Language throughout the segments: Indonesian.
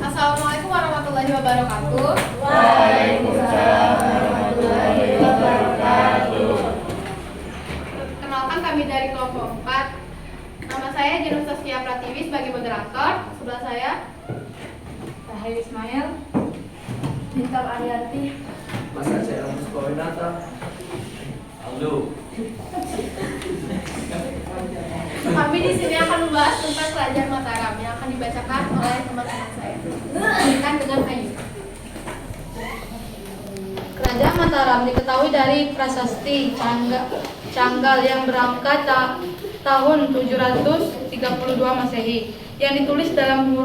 Assalamualaikum warahmatullahi wabarakatuh. Waalaikumsalam warahmatullahi wabarakatuh. Kenalkan kami dari kelompok 4. Nama saya Jenus Saskia Pratiwi sebagai moderator. Sebelah saya Rahayu Ismail, Bintang Arianti, Mas Aceh Ramus Powinata. Aldo. kami di sini akan membahas tentang Kerajaan Mataram yang akan dibacakan oleh teman-teman saya. Silakan dengan Ayu. Kerajaan Mataram diketahui dari prasasti Canggal yang berangkat tahun 732 Masehi yang ditulis dalam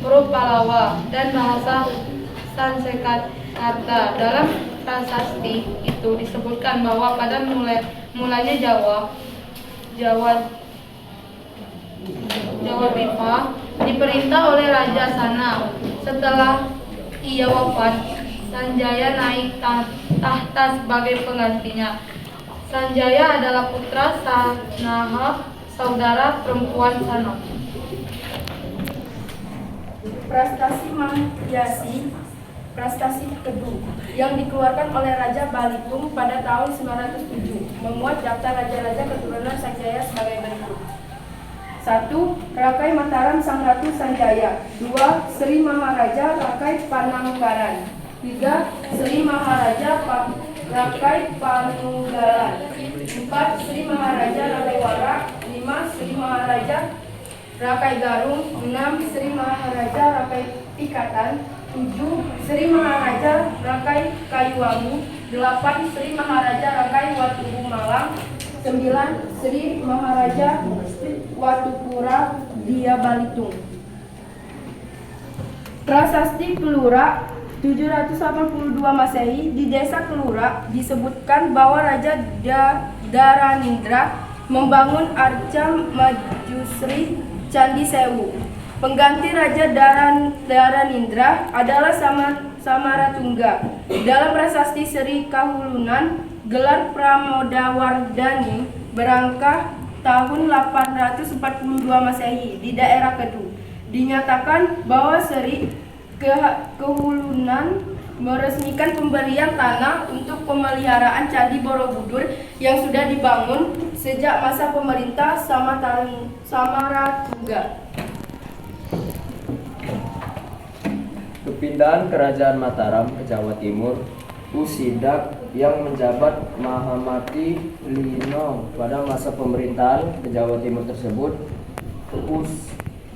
huruf Palawa dan bahasa Sanskerta. Dalam prasasti itu disebutkan bahwa pada mulanya Jawa Bipa diperintah oleh Raja Sana. Setelah ia wafat, Sanjaya naik tahta sebagai penggantinya. Sanjaya adalah putra Sanaha, saudara perempuan Sana. Prastasi Kedu yang dikeluarkan oleh Raja Balitung pada tahun 907 memuat daftar raja-raja keturunan Sanjaya sebagai berikut. 1. Rakai Mataram Sang Ratu Sanjaya. 2. Sri Maharaja Rakai Pananggaran. 3. Sri Maharaja Rakai Panunggalan. 4. Sri Maharaja Rakai Warak. 5. Sri Maharaja Rakai Garung. 6. Sri Maharaja Rakai Pikatan. 7. Sri Maharaja Rakai Kayuwangi. 8. Sri Maharaja Rakai Watubu Malang. 9. Sri Maharaja Watupura Dia Balitung. Prasasti Kelura 782 Masehi. Di desa Kelura disebutkan bahwa Raja Daranindra membangun Arca Majusri Candi Sewu. Pengganti Raja Daranindra adalah Samaratungga. Dalam prasasti Sri Kahulunan, gelar Pramodawardhani berangkat tahun 842 Masehi di daerah Kedu. Dinyatakan bahwa Sri Kahulunan meresmikan pemberian tanah untuk pemeliharaan Candi Borobudur yang sudah dibangun sejak masa pemerintah Samaratungga. Kepindahan Kerajaan Mataram ke Jawa Timur, Usidak yang menjabat Mahamati Lino pada masa pemerintahan ke Jawa Timur tersebut.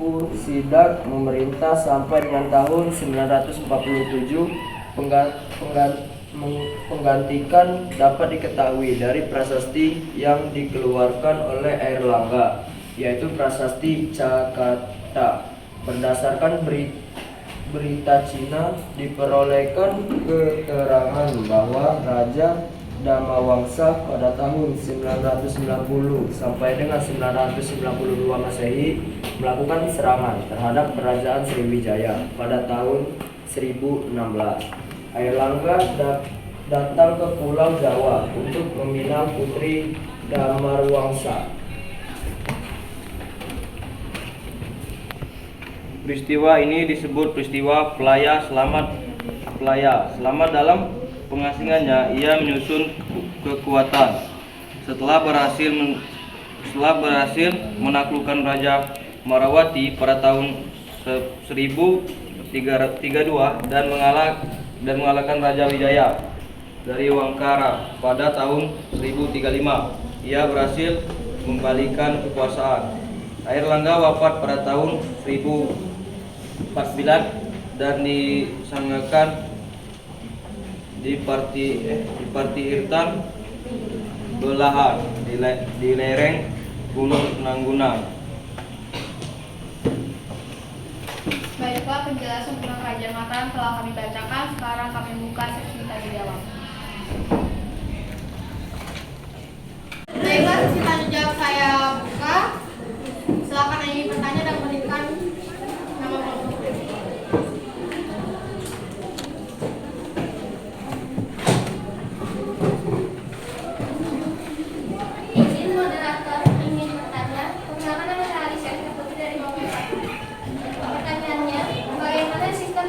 Usidak memerintah sampai dengan tahun 947. Penggantikan dapat diketahui dari prasasti yang dikeluarkan oleh Airlangga, yaitu prasasti Cakata. Berdasarkan berita Cina diperolehkan keterangan bahwa Raja Damawangsa pada tahun 990 sampai dengan 992 Masehi melakukan serangan terhadap Kerajaan Sriwijaya pada tahun 1016. Airlangga datang ke Pulau Jawa untuk meminang putri Damarwangsa. Peristiwa ini disebut peristiwa Pelaya Selamat. Dalam pengasingannya, ia menyusun kekuatan. Setelah berhasil menaklukkan Raja Marawati pada tahun 1032 dan mengalahkan Raja Wijaya dari Wangkara pada tahun 1035. Ia berhasil membalikan kekuasaan. Airlangga wafat pada tahun 1049 dan disangakan di Partirtan Belahan di lereng Gunung Nanggunang. Baiklah, penjelasan tentang Kerajaan Mataram telah kami bacakan. Sekarang kami buka sesi tanya jawab. Baiklah, sesi tanya jawab saya buka. Silakan yang ingin bertanya dan berikan nama kelompok. Izin moderator ingin bertanya. Perkenalkan nama saya Alicia Putri dari kelompok 1. Pertanyaannya, bagaimana sistem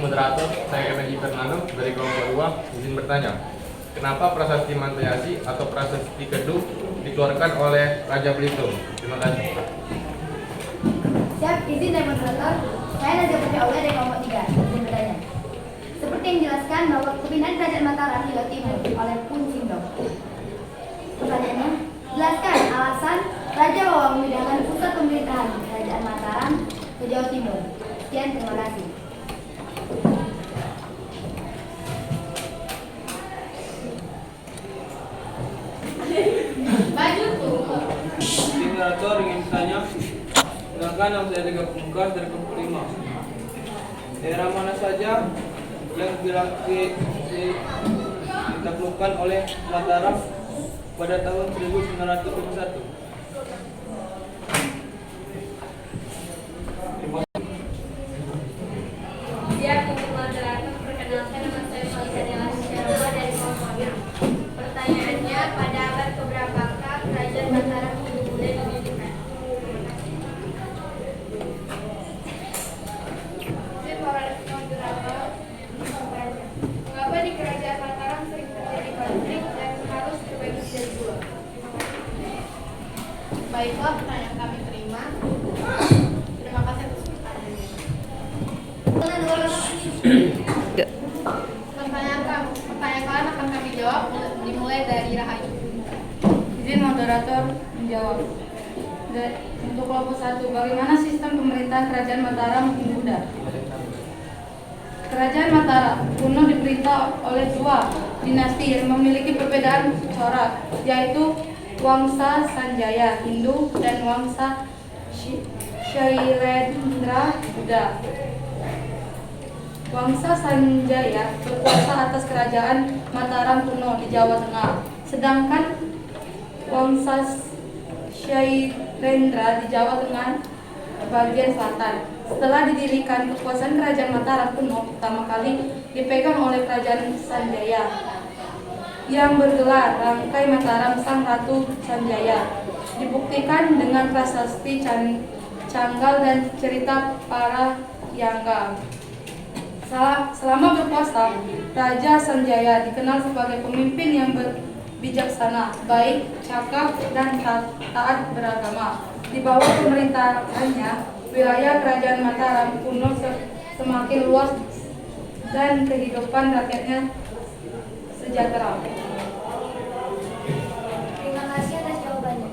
moderator, saya Kemeji Fernando dari kelompok 2, izin bertanya. Kenapa prasasti Mantayasi atau prasasti Kedung dikeluarkan oleh Raja Belitung? Terima kasih. Siap, izin dari moderator. Saya Nadia Putri Aulia dari kelompok 3. Izin bertanya. Seperti yang dijelaskan bahwa kepindahan Kerajaan Mataram di Jawa Timur oleh Pun Sindok. Pertanyaannya, jelaskan alasan Raja Wawa memindahkan pusat pemerintahan Kerajaan Mataram ke Jawa Timur. Sekian, terima kasih. Maju tuh. Moderator ingin bertanya. Sedangkan nama saya Dega Pungkas dari kelompok 5. Daerah mana saja yang ditaklukkan oleh Mataram pada tahun 1951? Siap, untuk moderator, perkenalkan nama saya Salisa Dela Syaroma dari kelompok 6. Pertanyaannya, pada abad keberapakah Kerajaan Mataram mulai didirikan? Izin moderator. Mengapa di Kerajaan Mataram sering terjadi konflik dan harus terbagi menjadi dua? Baiklah, pertanyaan kami terima. Terima kasih atas pertanyaannya. Pertanyaan kalian akan kami jawab dimulai dari Rahayu. Izin moderator menjawab. Untuk kelompok 1, bagaimana sistem pemerintahan Kerajaan Mataram Hindu Buddha? Kerajaan Mataram kuno diperintah oleh 2 dinasti yang memiliki perbedaan corak, yaitu Wangsa Sanjaya Hindu dan Wangsa Shailendra Buddha. Wangsa Sanjaya berkuasa atas kerajaan Mataram kuno di Jawa Tengah, sedangkan Wangsa Shailendra di Jawa Tengah bagian selatan. Setelah didirikan, kekuasaan kerajaan Mataram kuno pertama kali dipegang oleh kerajaan Sanjaya yang bergelar Rangkai Mataram Sang Ratu Sanjaya. Dibuktikan dengan prasasti Canggal dan cerita para Yangga. Selama berkuasa, Raja Sanjaya dikenal sebagai pemimpin yang bijaksana, baik, cakap, dan taat beragama. Di bawah pemerintahannya, wilayah Kerajaan Mataram kuno semakin luas dan kehidupan rakyatnya sejahtera. Terima kasih atas jawabannya.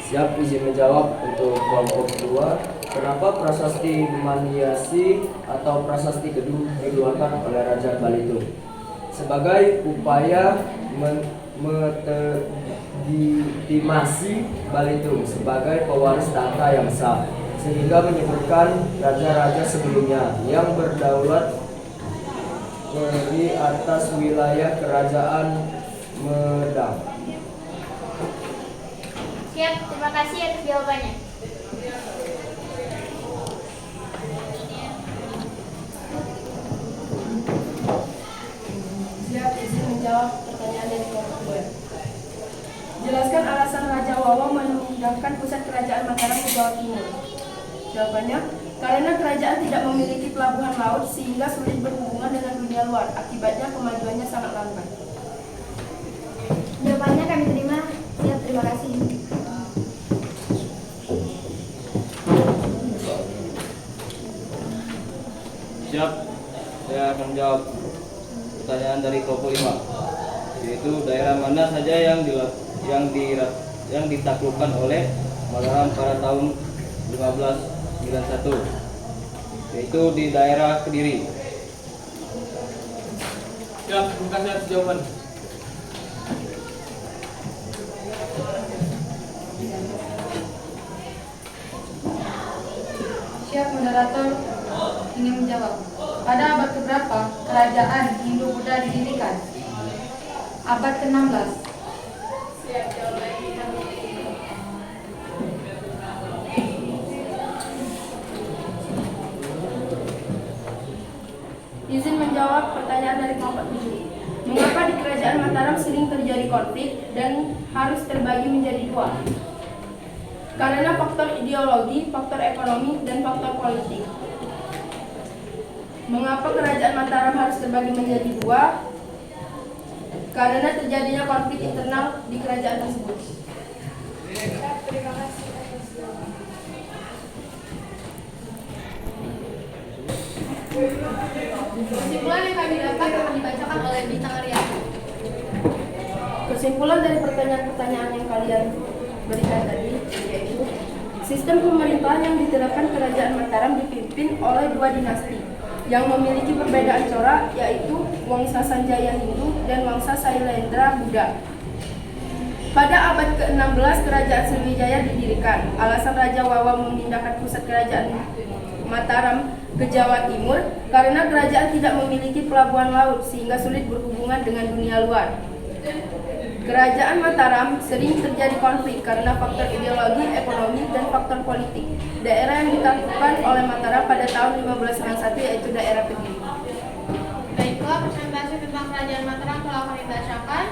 Siap, izin menjawab untuk kelompok 2. Kenapa prasasti Maniasi atau prasasti Kedung dikeluarkan oleh Raja Balitung? Sebagai upaya melegitimasi Balitung sebagai pewaris tahta yang sah, sehingga menyebutkan raja-raja sebelumnya yang berdaulat di atas wilayah kerajaan Medang. Siap, terima kasih atas jawabannya. Siap, izin menjawab pertanyaan dari kelompok 2. Jelaskan alasan Raja Wawa memindahkan pusat kerajaan Mataram ke Jawa Timur. Jawabannya, karena kerajaan tidak memiliki pelabuhan laut sehingga sulit berhubungan dengan dunia luar. Akibatnya kemajuannya sangat lambat. Jawabannya kami terima. Siap, terima kasih. Siap, saya akan menjawab pertanyaan dari kelompok 5, yaitu daerah mana saja yang ditaklukkan oleh Mataram pada tahun 1591, yaitu di daerah Kediri. Siap, terima kasih atas jawaban. Siap, moderator ingin menjawab. Pada abad keberapa kerajaan Hindu-Buddha didirikan? Abad ke-16. Siap, jawabannya kami terima. Izin menjawab pertanyaan dari kelompok 7. Mengapa di Kerajaan Mataram sering terjadi konflik dan harus terbagi menjadi dua? Karena faktor ideologi, faktor ekonomi, dan faktor politik. Mengapa Kerajaan Mataram harus terbagi menjadi dua? Karena terjadinya konflik internal di kerajaan tersebut. Terima kasih atas jawaban. Kesimpulan yang kami dapat akan dibacakan oleh Bintang Arya. Kesimpulan dari pertanyaan-pertanyaan yang kalian berikan tadi yaitu sistem pemerintahan yang diterapkan Kerajaan Mataram dipimpin oleh dua dinasti yang memiliki perbedaan corak, yaitu Wangsa Sanjaya Hindu dan Wangsa Sailendra Buddha. Pada abad ke-16 Kerajaan Sriwijaya didirikan. Alasan Raja Wawa memindahkan pusat Kerajaan Mataram ke Jawa Timur karena kerajaan tidak memiliki pelabuhan laut sehingga sulit berhubungan dengan dunia luar. Kerajaan Mataram sering terjadi konflik karena faktor ideologi, ekonomi, dan faktor politik. Daerah yang ditaklukkan oleh Mataram pada tahun 1591 yaitu daerah Kediri. Baiklah, presentasi tentang Kerajaan Mataram telah kami bacakan.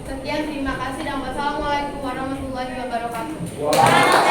Sekian, terima kasih dan wassalamualaikum warahmatullahi wabarakatuh.